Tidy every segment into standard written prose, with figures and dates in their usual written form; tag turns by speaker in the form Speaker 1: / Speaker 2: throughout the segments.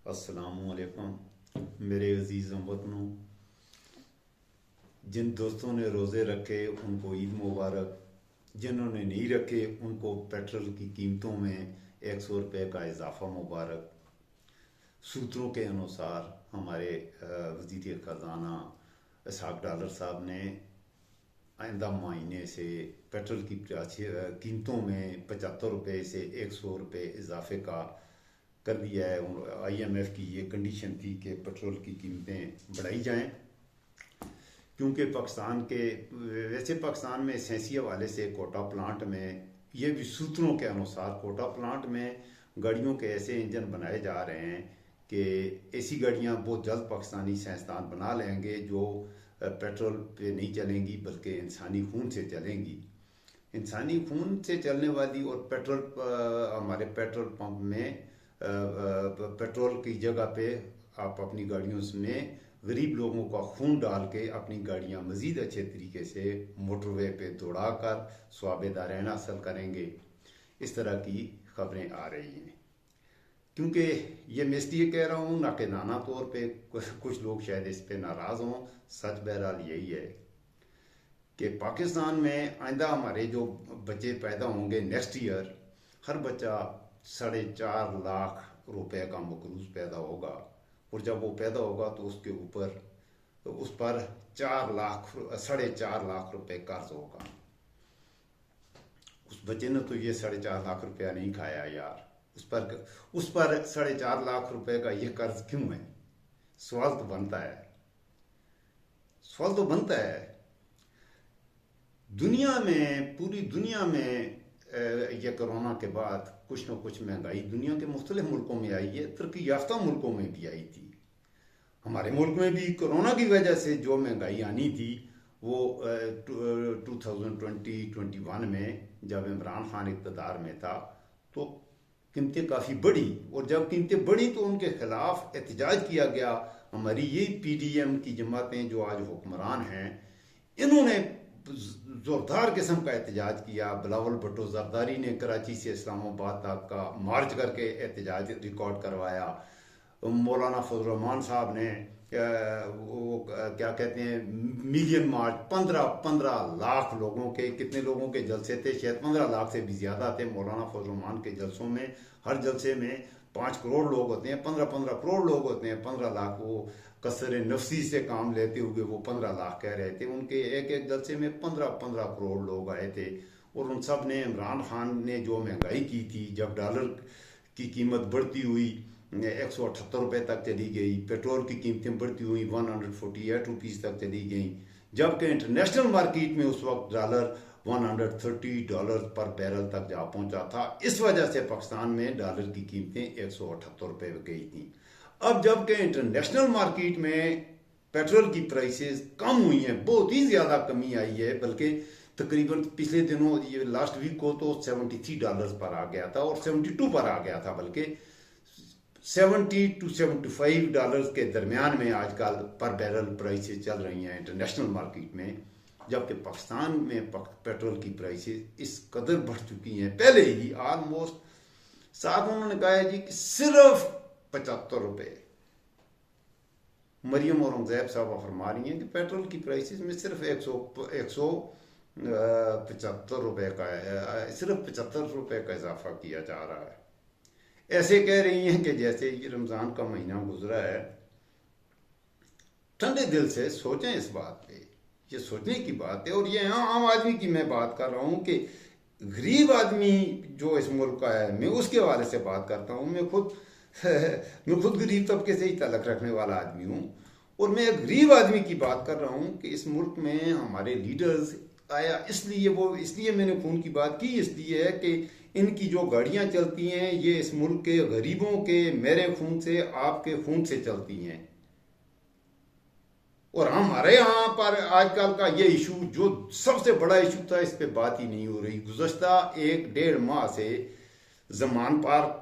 Speaker 1: अस्सलामुअलैकुम मेरे अजीज़ वतनों। जिन दोस्तों ने रोज़े रखे उनको ईद मुबारक। जिन्होंने नहीं रखे उनको पेट्रोल की कीमतों में 100 रुपये का इजाफ़ा मुबारक। सूत्रों के अनुसार हमारे वज़ीर ख़जाना इसहाक डालर साहब ने आइंदा महीने से पेट्रोल की कीमतों में 75 रुपये से 100 रुपये इजाफे का कर दिया है। IMF की ये कंडीशन थी कि पेट्रोल की कीमतें बढ़ाई जाएं, क्योंकि पाकिस्तान में सेंसी हवाले से कोटा प्लांट में ये भी सूत्रों के अनुसार कोटा प्लांट में गाड़ियों के ऐसे इंजन बनाए जा रहे हैं कि ऐसी गाड़ियां बहुत जल्द पाकिस्तानी साइंसदान बना लेंगे जो पेट्रोल पे नहीं चलेंगी बल्कि इंसानी खून से चलेंगी। इंसानी खून से चलने वाली और हमारे पेट्रोल पंप में पेट्रोल की जगह पे आप अपनी गाड़ियों में गरीब लोगों का खून डाल के अपनी गाड़ियां मज़ीद अच्छे तरीके से मोटरवे पे दौड़ा कर स्वाबेदाराना हासिल करेंगे। इस तरह की खबरें आ रही हैं। क्योंकि ये मैं इसलिए कह रहा हूँ नाकेदाना तौर पे कुछ लोग शायद इस पे नाराज़ हों। सच बहरहाल यही है कि पाकिस्तान में आइंदा हमारे जो बच्चे पैदा होंगे नेक्स्ट ईयर, हर बच्चा 4.5 लाख रुपए का मकरूज पैदा होगा। और जब वो पैदा होगा तो उसके ऊपर उस पर 4.5 लाख रुपए कर्ज होगा। उस बच्चे ने तो ये 4.5 लाख रुपया नहीं खाया यार। उस पर 4.5 लाख रुपए का ये कर्ज क्यों है? सवाल तो बनता है। दुनिया में, पूरी दुनिया में ये कोरोना के बाद कुछ न कुछ महंगाई दुनिया के मुख्तलिफ मुल्कों में आई है। तरक्की याफ्ता मुल्कों में भी आई थी। हमारे मुल्क में भी कोरोना की वजह से जो महंगाई आनी थी वो 2020-21 में जब इमरान खान इक़्तिदार में था तो कीमतें काफ़ी बढ़ी। और जब कीमतें बढ़ी तो उनके खिलाफ एहतजाज किया गया। हमारी ये PDM की जमातें जो आज हुक्मरान हैं, इन्होंने जोरदार किस्म का एहतजाज किया। बिलावल भुट्टो जरदारी ने कराची से इस्लामाबाद तक का मार्च करके एहतजाज रिकॉर्ड करवाया। मौलाना फजल रहमान साहब ने वो क्या कहते हैं मिलियन मार्च, 15 लाख लोगों के, कितने लोगों के जलसे थे, शायद 15 लाख से भी ज़्यादा थे मौलाना फजल रहमान के जलसों में। हर जलसे में 5 करोड़ लोग होते हैं, 15 करोड़ लोग होते हैं। 15 लाख वो कसर नफसी से काम लेते हुए वो 15 लाख कह रहे थे। उनके एक एक जलसे में 15 करोड़ लोग आए थे। और उन सब ने इमरान खान ने जो महंगाई की थी, जब डॉलर की कीमत बढ़ती हुई 178 रुपये तक चली गई, पेट्रोल की कीमतें बढ़ती हुई 148 रुपीज़ तक चली गई, जबकि इंटरनेशनल मार्केट में उस वक्त डॉलर $130 पर बैरल तक जा पहुंचा था। इस वजह से पाकिस्तान में डॉलर की कीमतें 178 रुपये गई थी। अब जबकि इंटरनेशनल मार्केट में पेट्रोल की प्राइसेस कम हुई हैं, बहुत ही ज़्यादा कमी आई है, बल्कि तकरीबन पिछले दिनों ये लास्ट वीक को तो $73 पर आ गया था और 72 पर आ गया था, बल्कि $70 to $75 के दरमियान में आजकल पर बैरल प्राइसेस चल रही हैं इंटरनेशनल मार्केट में। जबकि पाकिस्तान में पेट्रोल की प्राइसेस इस कदर बढ़ चुकी हैं पहले ही ऑलमोस्ट। साथ उन्होंने कहा है जी कि सिर्फ 75 रुपये। मरियम औरंगजेब साहब फरमा रही हैं कि पेट्रोल की प्राइसेस में सिर्फ 175 रुपये का है, सिर्फ 75 रुपये का इजाफा किया जा रहा है। ऐसे कह रही हैं कि जैसे ये रमज़ान का महीना गुजरा है। ठंडे दिल से सोचें इस बात पे, ये सोचने की बात है। और ये आम आदमी की मैं बात कर रहा हूँ कि गरीब आदमी जो इस मुल्क का है, मैं उसके हवाले से बात करता हूँ। मैं खुद गरीब तबके से ही तल्लक रखने वाला आदमी हूँ। और मैं एक गरीब आदमी की बात कर रहा हूँ कि इस मुल्क में हमारे लीडर्स आया इसलिए मैंने खून की बात की, इसलिए है कि इनकी जो गाड़ियां चलती हैं ये इस मुल्क के गरीबों के, मेरे खून से, आपके खून से चलती हैं। और हमारे यहाँ पर आजकल का ये इशू जो सबसे बड़ा इशू था, इस पे बात ही नहीं हो रही। गुज़श्ता 1-1.5 माह से ज़मान पार्क,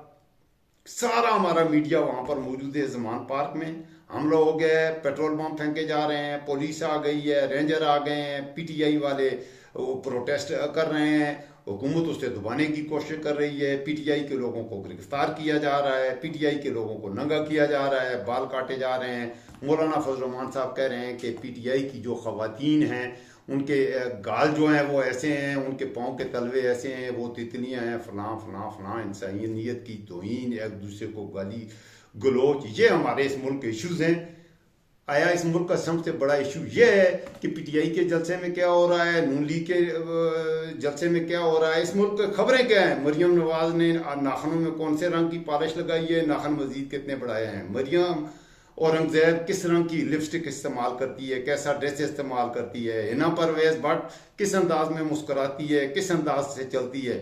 Speaker 1: सारा हमारा मीडिया वहां पर मौजूद है। ज़मान पार्क में हमला हो गया, पेट्रोल बम फेंके जा रहे हैं, पुलिस आ गई है, रेंजर आ गए हैं, PTI वाले वो प्रोटेस्ट कर रहे हैं। हुकूमत उसे दबाने की कोशिश कर रही है। पीटीआई के लोगों को गिरफ्तार किया जा रहा है, पीटीआई के लोगों को नंगा किया जा रहा है, बाल काटे जा रहे हैं। मौलाना फजल रहमान साहब कह रहे हैं कि पीटीआई की जो खवातीन हैं उनके गाल जो हैं वो ऐसे हैं, उनके पाँव के तलवे ऐसे हैं, वो तितलियां हैं, फलां फलां फलां, इंसानियत की तौहीन, एक दूसरे को गाली गलोच, ये हमारे इस मुल्क के इश्यूज हैं। आया इस मुल्क का सबसे बड़ा इशू ये है कि पीटीआई के जलसे में क्या हो रहा है, नून लीग के जलसे में क्या हो रहा है, इस मुल्क की खबरें क्या हैं। मरियम नवाज ने नाखनों में कौन से रंग की पॉलिश लगाई है, नाखन मजीद कितने बढ़ाए हैं। मरियम औरंगजेब किस रंग की लिपस्टिक इस्तेमाल करती है, कैसा ड्रेस इस्तेमाल करती है। हिना परवेज भट्ट किस अंदाज में मुस्कुराती है, किस अंदाज से चलती है।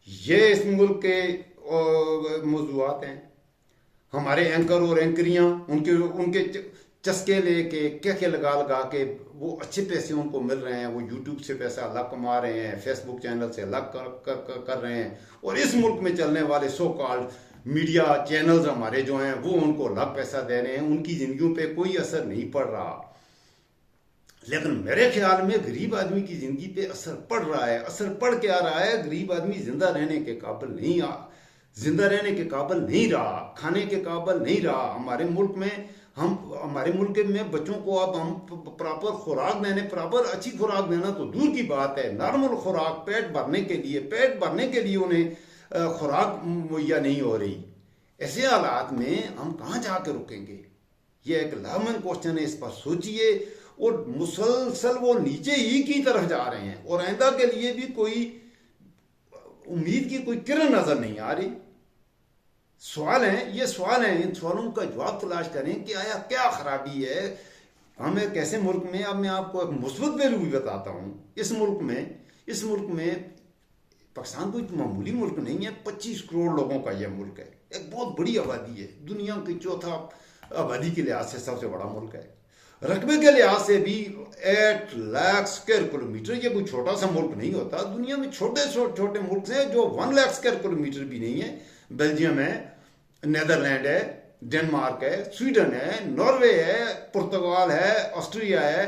Speaker 1: ये इस मुल्क के मौजूआत हैं। हमारे एंकर और एंकरियां उनके उनके चस्के लेके क्या क्या लगा लगा के वो अच्छे पैसे उनको मिल रहे हैं, वो यूट्यूब से पैसा अलग कमा रहे हैं, फेसबुक चैनल से अलग कर रहे हैं। और इस मुल्क में चलने वाले सो कॉल्ड मीडिया चैनल्स हमारे जो हैं वो उनको अलग पैसा दे रहे हैं। उनकी जिंदगियों पे कोई असर नहीं पड़ रहा, लेकिन मेरे ख्याल में गरीब आदमी की जिंदगी पे असर पड़ रहा है। असर पड़ क्या रहा है, गरीब आदमी जिंदा रहने के काबिल नहीं जिंदा रहने के काबिल नहीं रहा, खाने के काबिल नहीं रहा। हमारे मुल्क में बच्चों को अब हम प्रॉपर खुराक देने, प्रॉपर अच्छी खुराक देना तो दूर की बात है, नॉर्मल खुराक पेट भरने के लिए उन्हें खुराक मुहैया नहीं हो रही। ऐसे हालात में हम कहाँ जाके रुकेंगे? ये एक लाजमी क्वेश्चन है, इस पर सोचिए। और मुसलसल वो नीचे ही की तरफ जा रहे हैं और आइंदा के लिए भी कोई उम्मीद की कोई किरण नजर नहीं आ रही। ये सवाल हैं, इन सवालों का जवाब तलाश करें कि आया क्या खराबी है हम एक ऐसे मुल्क में। अब मैं आपको एक मुस्बत पहलू भी बताता हूं। इस मुल्क में पाकिस्तान कोई मामूली मुल्क नहीं है। 25 करोड़ लोगों का यह मुल्क है, एक बहुत बड़ी आबादी है, दुनिया की चौथा आबादी के लिहाज से सबसे बड़ा मुल्क है। रकबे के लिहाज से भी 8 लाख स्क्वायर किलोमीटर, ये कोई छोटा सा मुल्क नहीं होता। दुनिया में छोटे छोटे मुल्क हैं जो 1 लाख स्क्वायर किलोमीटर भी नहीं है। बेल्जियम है, नेदरलैंड है, डेनमार्क है, स्वीडन है, नॉर्वे है, पुर्तगाल है, ऑस्ट्रिया है,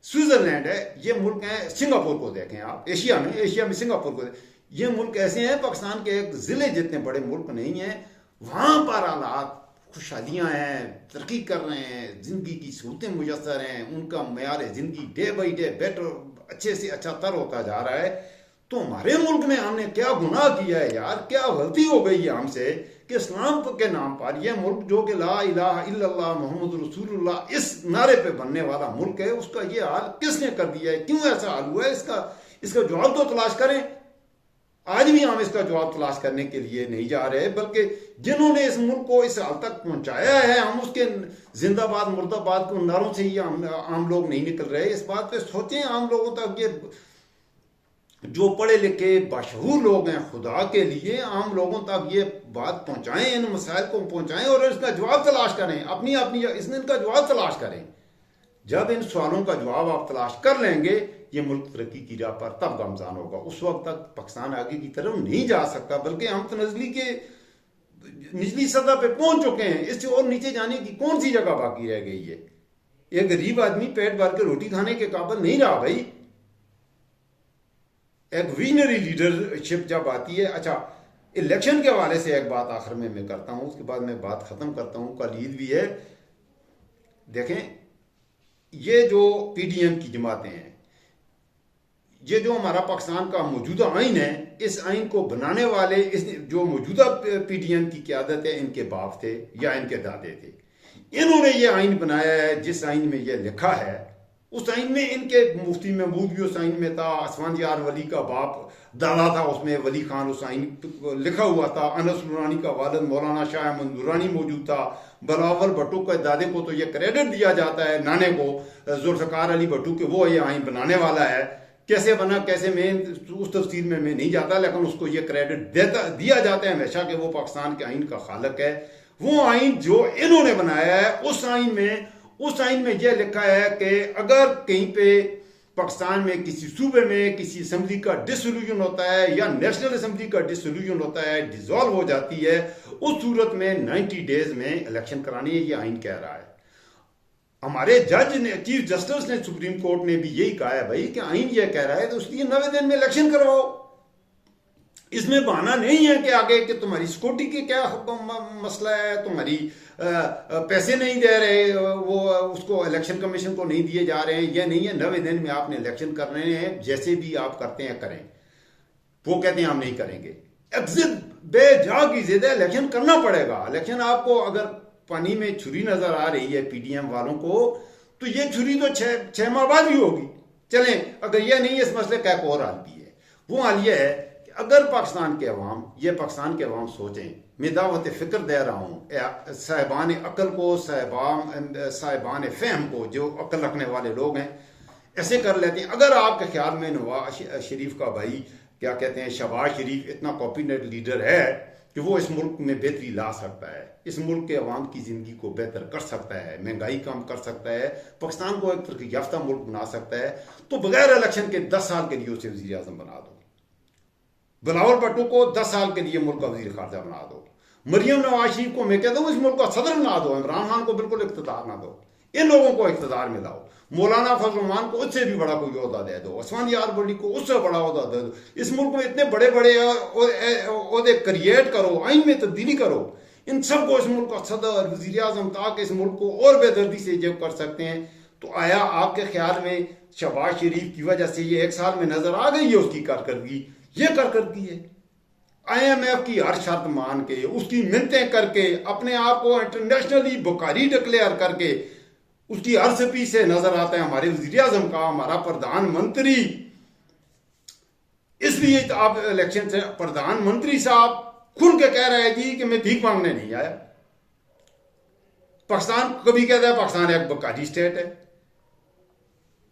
Speaker 1: स्विट्जरलैंड है। ये मुल्क हैं। सिंगापुर को देखें आप, एशिया में सिंगापुर को देखें। ये मुल्क ऐसे हैं, पाकिस्तान के एक जिले जितने बड़े मुल्क नहीं है। वहां पर हालात खुशहालियां हैं, तरक्की कर रहे हैं, जिंदगी की सहूलतें मुयसर हैं, उनका मयार जिंदगी डे बाई डे बेटर, अच्छे से अच्छा तर होता जा रहा है। तो हमारे मुल्क में हमने क्या गुनाह किया है यार, क्या गलती हो गई है हमसे कि इस्लाम के नाम पर यह मुल्क जो कि ला इलाहा इल्लल्लाह मुहम्मद रसूलुल्लाह इस नारे पे बनने वाला मुल्क है, उसका ये हाल किसने कर दिया है, क्यों ऐसा हाल हुआ है? इसका जवाब तो तलाश करें। आज भी हम इसका जवाब तलाश करने के लिए नहीं जा रहे, बल्कि जिन्होंने इस मुल्क को इस हाल तक पहुंचाया है, हम उसके जिंदाबाद मुर्दाबाद के नारों से ही आम लोग नहीं निकल रहे। इस बात पे सोचें, आम लोगों तक ये जो पढ़े लिखे बाशऊर लोग हैं, खुदा के लिए आम लोगों तक ये बात पहुंचाएं, इन मसाइल को पहुंचाएं और इसका जवाब तलाश करें। अपनी इनका जवाब तलाश करें। जब इन सवालों का जवाब आप तलाश कर लेंगे, ये मुल्क तरक्की की राह पर तब गामजान होगा। उस वक्त तक पाकिस्तान आगे की तरफ नहीं जा सकता, बल्कि हम तो निचली सतह पे पहुंच चुके हैं। इससे और नीचे जाने की कौन सी जगह बाकी रह गई है? एक गरीब आदमी पेट भर के रोटी खाने के काबिल नहीं रहा भाई। एक विजनरी लीडरशिप जब आती है। अच्छा, इलेक्शन के हवाले से एक बात आखिर में मैं करता हूं, उसके बाद मैं बात खत्म करता हूं। कल ईद भी है। देखें, ये जो पीडीएम की जमातें हैं, ये जो हमारा पाकिस्तान का मौजूदा आइन है, इस आइन को बनाने वाले जो मौजूदा पीडीएम की क़यादत है, इनके बाप थे या इनके दादे थे। इन्होंने ये आइन बनाया है। जिस आइन में ये लिखा है, उस आइन में इनके मुफ्ती महमूद भी उस आइन में था। असमान यार वली का बाप दादा था, उसमें वली खान उस आइन लिखा हुआ था। अनस नूरानी का वालिद मौलाना शाह अहमद नूरानी मौजूद था। बिलावल भट्टो के दादे को तो ये क्रेडिट दिया जाता है, नाने को, जुल्फ़िकार अली भट्टो के, वो ये आइन बनाने वाला है। कैसे बना, कैसे, मैं उस तफसील में मैं नहीं जाता, लेकिन उसको ये क्रेडिट दिया जाता है हमेशा कि वो पाकिस्तान के आइन का खालक है। वो आइन जो इन्होंने बनाया है, उस आइन में यह लिखा है कि अगर कहीं पे पाकिस्तान में किसी सूबे में किसी असेंबली का डिसोल्यूशन होता है या नेशनल असेंबली का डिसोल्यूशन होता है, डिसॉल्व हो जाती है, उस सूरत में 90 डेज में इलेक्शन करानी है। ये आइन कह रहा है। हमारे जज ने, चीफ जस्टिस ने, सुप्रीम कोर्ट ने भी यही कहा है भाई कि आइन ये कह रहा है तो उसलिए 90 दिन में इलेक्शन करवाओ। इसमें बहाना नहीं है कि आगे कि तुम्हारी सिक्योरिटी के क्या मसला है, तुम्हारी पैसे नहीं दे रहे, वो उसको इलेक्शन कमीशन को नहीं दिए जा रहे हैं, ये नहीं है 90 दिन में आपने इलेक्शन करने हैं, जैसे भी आप करते हैं करें। वो कहते हैं हम नहीं करेंगे। एग्जिट बेजा की जिद है, इलेक्शन करना पड़ेगा। इलेक्शन आपको अगर पानी में छुरी नजर आ रही है पीडीएम वालों को, तो ये छुरी तो छह माह बाद भी होगी। चलें, अगर ये नहीं है इस मसले का एक और हाल भी है। वो हाल ये है कि अगर पाकिस्तान के अवाम सोचें, मैं दावत फिक्र दे रहा हूं साहिबान अकल को, साहिबान फहम को, जो अकल रखने वाले लोग हैं, ऐसे कर लेते हैं। अगर आपके ख्याल में नवाज शरीफ का भाई क्या कहते हैं शहबाज शरीफ इतना कॉम्पिटेंट लीडर है कि वो इस मुल्क में बेहतरी ला सकता है, इस मुल्क के अवाम की जिंदगी को बेहतर कर सकता है, महंगाई कम कर सकता है, पाकिस्तान को एक तरक्की याफ्ता मुल्क बना सकता है, तो बगैर इलेक्शन के 10 साल के लिए उसे वजीर आजम बना दो। बिलावल भुट्टो को 10 साल के लिए मुल्क का वजीर खारजा बना दो। मरियम नवाज शरीफ को मैं कहता हूं इस मुल्क का सदर बना दो। इमरान खान को बिल्कुल इख्तियार ना दो, इन लोगों को इख्तियार में लाओ। मौलाना फजल रहमान को उससे भी बड़ा कोई ओहदा दे दो, उस्मान यार बड़ी को उससे बड़ा ओहदा दे दो। इस मुल्क में इतने बड़े बड़े ओहदे क्रिएट करो, आइन में तब्दीली करो, इन सबको इस मुल्क का सदर वजीर आजम, ताकि इस मुल्क को और बेदर्दी से जब कर सकते हैं। तो आया आपके ख्याल में शहबाज शरीफ की वजह से ये 1 साल में नजर आ गई है उसकी कारकर्दगी? ये कारकर्दगी है IMF की हर शर्त मान के, उसकी मिन्नतें करके, अपने आप को इंटरनेशनली बुखारी डिक्लेयर करके, उसकी हर स्पीच से नजर आता है हमारे वजीर आजम का, हमारा प्रधानमंत्री। इसलिए तो आप इलेक्शन से प्रधानमंत्री साहब खुल के कह रहे हैं जी कि मैं भीख मांगने नहीं आया। पाकिस्तान कभी कहता है पाकिस्तान एक बुखारी स्टेट है।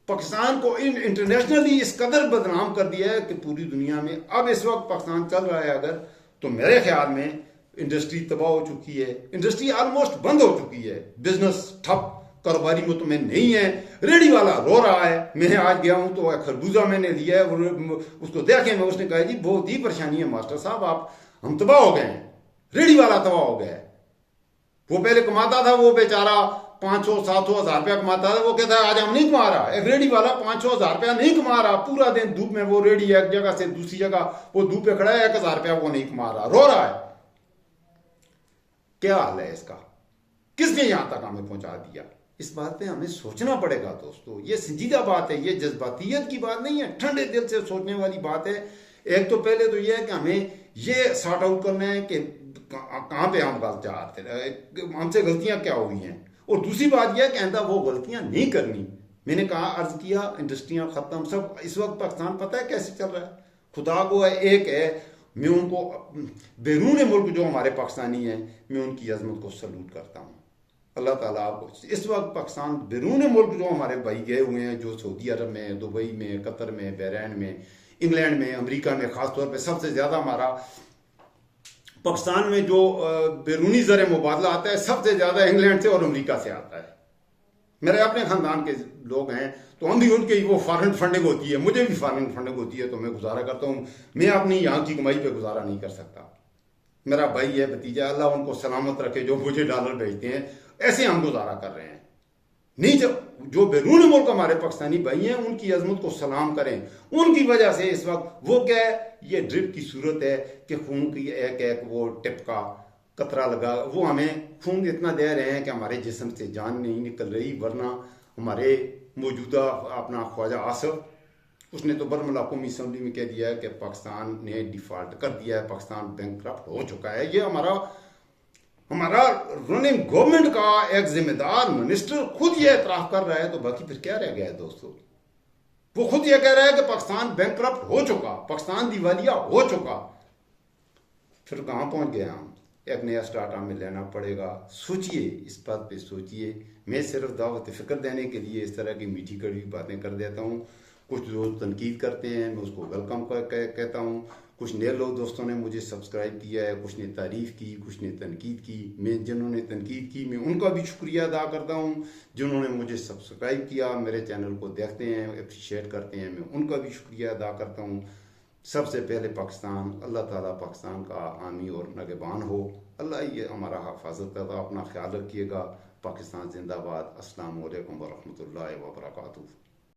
Speaker 1: पाकिस्तान को इंटरनेशनली इस कदर बदनाम कर दिया है कि पूरी दुनिया में अब इस वक्त पाकिस्तान चल रहा है अगर, तो मेरे ख्याल में इंडस्ट्री तबाह हो चुकी है, इंडस्ट्री ऑलमोस्ट बंद हो चुकी है, बिजनेस ठप, कारोबारी में तो मैं नहीं है। रेडी वाला रो रहा है। मैं आज गया हूं तो खरबूजा मैंने लिया है, उसको देखे में उसने कहा जी बहुत ही परेशानी है मास्टर साहब, आप हम तबाह हो गए हैं। रेडी वाला तबाह हो गया है। वो पहले कमाता था, वो बेचारा 500-700 हज़ार रुपया कमाता था, वो कहता है आज हम नहीं कमा रहा। एक रेडी वाला 500 हज़ार रुपया नहीं कमा रहा, पूरा दिन धूप में वो रेडी एक जगह से दूसरी जगह वो धूप पे खड़ा है, 1,000 रुपया वो नहीं कमा रहा, रो रहा है। क्या हाल है इसका? किसने यहां तक हमें पहुंचा दिया? इस बात पे हमें सोचना पड़ेगा दोस्तों। ये संजीदा बात है, ये जज्बातियत की बात नहीं है, ठंडे दिल से सोचने वाली बात है। एक तो पहले तो यह है कि हमें ये सॉर्ट आउट करना है कि कहां पे हम गलत चाहते हैं, हमसे गलतियां क्या हुई हैं, और दूसरी बात यह है कि आइंदा वो गलतियां नहीं करनी। मैंने कहा, अर्ज किया, इंडस्ट्रियां खत्म सब। इस वक्त पाकिस्तान पता है कैसे चल रहा है? खुदा को है, एक है, मैं उनको बैरून मुल्क जो हमारे पाकिस्तानी हैं, मैं उनकी अजमत को सल्यूट करता हूँ। अल्लाह ताला आपको इस वक्त पाकिस्तान बैरून मुल्क जो हमारे भाई गए हुए हैं, जो सऊदी अरब में, दुबई में, कतर में, बहरीन में, इंग्लैंड में, अमेरिका में, खासतौर पे सबसे ज्यादा हमारा पाकिस्तान में जो बैरूनी ज़र मुबादला आता है सबसे ज्यादा इंग्लैंड से और अमेरिका से आता है। मेरे अपने खानदान के लोग हैं तो हम भी उनके वो फॉरेन फंडिंग होती है, मुझे भी फॉरेन फंडिंग होती है, तो मैं गुजारा करता हूँ। मैं अपनी यहाँ की कमाई पे गुजारा नहीं कर सकता। मेरा भाई है, भतीजा, अल्लाह उनको सलामत रखे, जो मुझे डॉलर भेजते हैं, ऐसे हम गुजारा कर रहे हैं। नहीं, जो बैरून मुल्क हमारे पाकिस्तानी भाई हैं उनकी अजमत को सलाम करें। उनकी वजह से इस वक्त वो क्या है, ये ड्रिप की सूरत है कि खून की एक एक वो टिप का कतरा लगा, वो हमें खून इतना दे रहे हैं कि हमारे जिस्म से जान नहीं निकल रही। वरना हमारे मौजूदा अपना ख्वाजा आसिफ, उसने तो बरमला कौमी असम्बली में कह दिया है कि पाकिस्तान ने डिफॉल्ट कर दिया है, पाकिस्तान बैंकक्रप्ट हो चुका है। ये हमारा रनिंग गवर्नमेंट का एक जिम्मेदार मिनिस्टर खुद ये एतराफ कर रहा है, तो बाकी फिर क्या रह गया है दोस्तों? वो खुद ये कह रहा है कि पाकिस्तान बैंकक्रप्ट हो चुका, पाकिस्तान दिवालिया हो चुका। फिर कहां पहुंच गए हम? एक नया स्टार्ट हमें लेना पड़ेगा। सोचिए, इस बात पे सोचिए। मैं सिर्फ दावत फिक्र देने के लिए इस तरह की मीठी कड़वी बातें कर देता हूँ। कुछ लोग तनकीद करते हैं, मैं उसको वेलकम कहता हूँ। कुछ नए लोग दोस्तों ने मुझे सब्सक्राइब किया है, कुछ ने तारीफ़ की, कुछ ने तनकीद की। मैं जिन्होंने तनकीद की मैं उनका भी शुक्रिया अदा करता हूँ। जिन्होंने मुझे सब्सक्राइब किया, मेरे चैनल को देखते हैं, अप्रिशिएट करते हैं, मैं उनका भी शुक्रिया अदा करता हूँ। सबसे पहले पाकिस्तान, अल्लाह ताला पाकिस्तान का हामी और नगेबान हो। अल्लाह ये हमारा हिफाजत करता, अपना ख्याल रखिएगा। पाकिस्तान जिंदाबाद। अस्सलाम वालेकुम व रहमतुल्लाहि व बरकातुहू।